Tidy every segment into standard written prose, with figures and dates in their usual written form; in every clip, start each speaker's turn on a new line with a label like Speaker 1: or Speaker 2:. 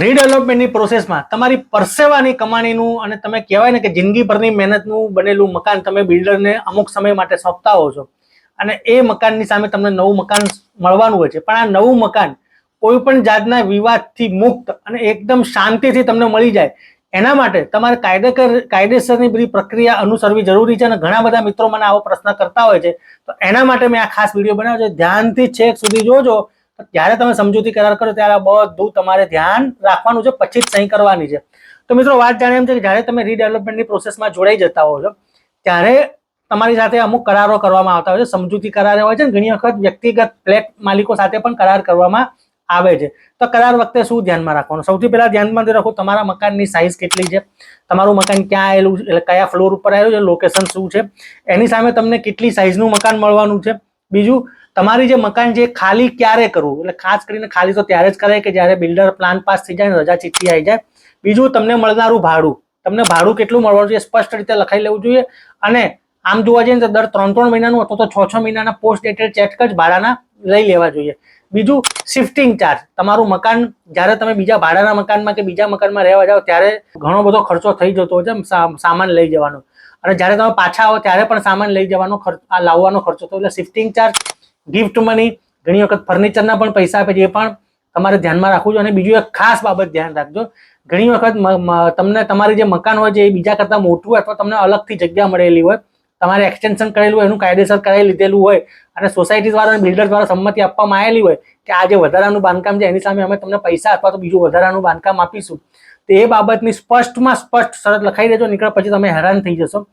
Speaker 1: રીડેવલપમેન્ટની પ્રોસેસમાં તમારી પરસેવાની કમાણીનું અને તમે કહેવાય ને કે જિંદગીભરની મહેનતનું બનેલું મકાન તમે બિલ્ડરને અમુક સમય માટે સોંપતા હો છો અને એ મકાનની સામે તમને નવું મકાન મળવાનું હોય છે, પણ આ નવું મકાન કોઈ પણ જાતના વિવાદથી મુક્ત અને એકદમ શાંતિથી તમને મળી જાય એના માટે તમારે કાયદેસરની બધી પ્રક્રિયા અનુસરવી જરૂરી છે. અને ઘણા બધા મિત્રો મને આવો પ્રશ્ન કરતા હોય છે, તો એના માટે મેં આ ખાસ વિડીયો બનાવ્યો છે. ધ્યાનથી છેક સુધી જોજો. જ્યારે તમે સમજૂતી કરાર કરો ત્યારે બધું તમારે ધ્યાન રાખવાનું છે, પછી જ સહી કરવાની છે. તો મિત્રો વાત જાણે એમ છે કે જ્યારે તમે રીડેવલપમેન્ટની પ્રોસેસમાં જોડાઈ જતા હો છો ત્યારે તમારી સાથે અમુક કરારો કરવામાં આવતા હોય છે. સમજૂતી કરાર હોય છે ને, ઘણી વખત વ્યક્તિગત ફ્લેટ માલિકો સાથે પણ કરાર કરવામાં આવે છે. તો કરાર વખતે શું ધ્યાનમાં રાખવાનું? સૌથી પહેલા ધ્યાનમાં રાખો તમારા મકાનની સાઇઝ કેટલી છે, તમારું મકાન ક્યાં આવેલું છે, એટલે કયા ફ્લોર ઉપર આવેલું છે, લોકેશન શું છે, એની સામે તમને કેટલી સાઇઝનું મકાન મળવાનું છે. બીજું, તમારી જે મકાન છે ખાલી ક્યારે કરવું, એટલે ખાસ કરીને ખાલી તો ત્યારે જ કરાય કે જ્યારે બિલ્ડર પ્લાન પાસ થઈ જાય, રજા ચિઠ્ઠી આવી જાય. બીજું, તમને મળનારું ભાડું, તમને ભાડું કેટલું મળવાનું છે સ્પષ્ટ રીતે લખાઈ લેવું જોઈએ. અને આમ જોવા જઈએ તો દર 3-3 મહિનાનું અથવા તો 6-6 મહિનાના પોસ્ટ ડેટેડ ચેક જ ભાડાના લઈ લેવા જોઈએ. બીજું, શિફ્ટિંગ ચાર્જ. તમારું મકાન જ્યારે તમે બીજા ભાડાના મકાનમાં કે બીજા મકાનમાં રહેવા જાઓ ત્યારે ઘણો બધો ખર્ચો થઈ જતો હોય છે સામાન લઈ જવાનો, અને જ્યારે તમે પાછા આવો ત્યારે પણ સામાન લઈ જવાનો લાવવાનો ખર્ચો થયો. એટલે શિફ્ટિંગ ચાર્જ, ગિફ્ટ મની, ઘણી વખત ફર્નિચરના પણ પૈસા આપે છે, એ પણ તમારે ધ્યાનમાં રાખવું જોઈએ. અને બીજું એક ખાસ બાબત ધ્યાન રાખજો, ઘણી વખત તમને તમારી જે મકાન હોય છે એ બીજા કરતાં મોટું હોય અથવા તમને અલગથી જગ્યા મળેલી હોય, તમારે એક્સટેન્શન કરેલું હોય, એનું કાયદેસર કરાવી લીધેલું હોય અને સોસાયટી દ્વારા અને બિલ્ડર દ્વારા સંમતિ આપવામાં આવેલી હોય કે આ જે વધારાનું બાંધકામ છે એની સામે અમે તમને પૈસા અથવા તો બીજું વધારાનું બાંધકામ આપીશું, તો એ બાબતની સ્પષ્ટમાં સ્પષ્ટ શરત લખાઈ દેજો, નીકળ પછી તમે હેરાન થઈ જશો.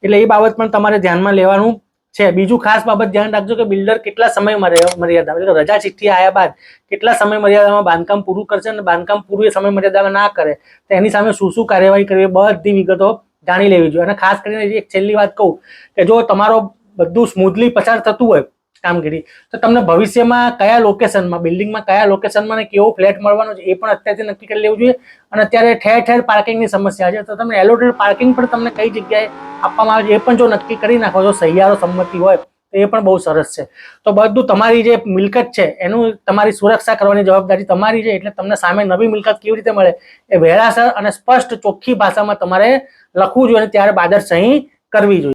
Speaker 1: એટલે એ બાબત પણ તમારે ધ્યાનમાં લેવાનું છે. બીજું ખાસ બાબત ધ્યાન રાખજો કે બિલ્ડર કેટલા સમય મર્યાદા, એટલે રજા ચિઠ્ઠી આવ્યા બાદ કેટલા સમય મર્યાદામાં બાંધકામ પૂરું કરશે, અને બાંધકામ પૂરું એ સમય મર્યાદામાં ના કરે તો એની સામે શું શું કાર્યવાહી કરવી, બધી વિગતો જાણી લેવી જોઈએ. અને ખાસ કરીને એક છેલ્લી વાત કહું કે જો તમારો બધું સ્મૂથલી પસાર થતું હોય કામગીરી, તો તમને ભવિષ્યમાં કયા લોકેશનમાં, બિલ્ડિંગમાં કયા લોકેશનમાં કેવો ફ્લેટ મળવાનો છે એ પણ અત્યારથી નક્કી કરી લેવું જોઈએ. અને અત્યારે ઠેર ઠેર પાર્કિંગની સમસ્યા છે, તો તમને એલોટેડ પાર્કિંગ પણ તમને કઈ જગ્યાએ આપવામાં આવે છે એ પણ જો નક્કી કરી નાખો, જો સહિયારો સંમતિ હોય તો એ પણ બહુ સરસ છે. તો બધું તમારી જે મિલકત છે એનું તમારી સુરક્ષા કરવાની જવાબદારી તમારી છે. એટલે તમને સામે નવી મિલકત કેવી રીતે મળે એ વહેલાસર અને સ્પષ્ટ ચોખ્ખી ભાષામાં તમારે લખવું જોઈએ અને ત્યારબાદ જ સહી કરવી જોઈએ.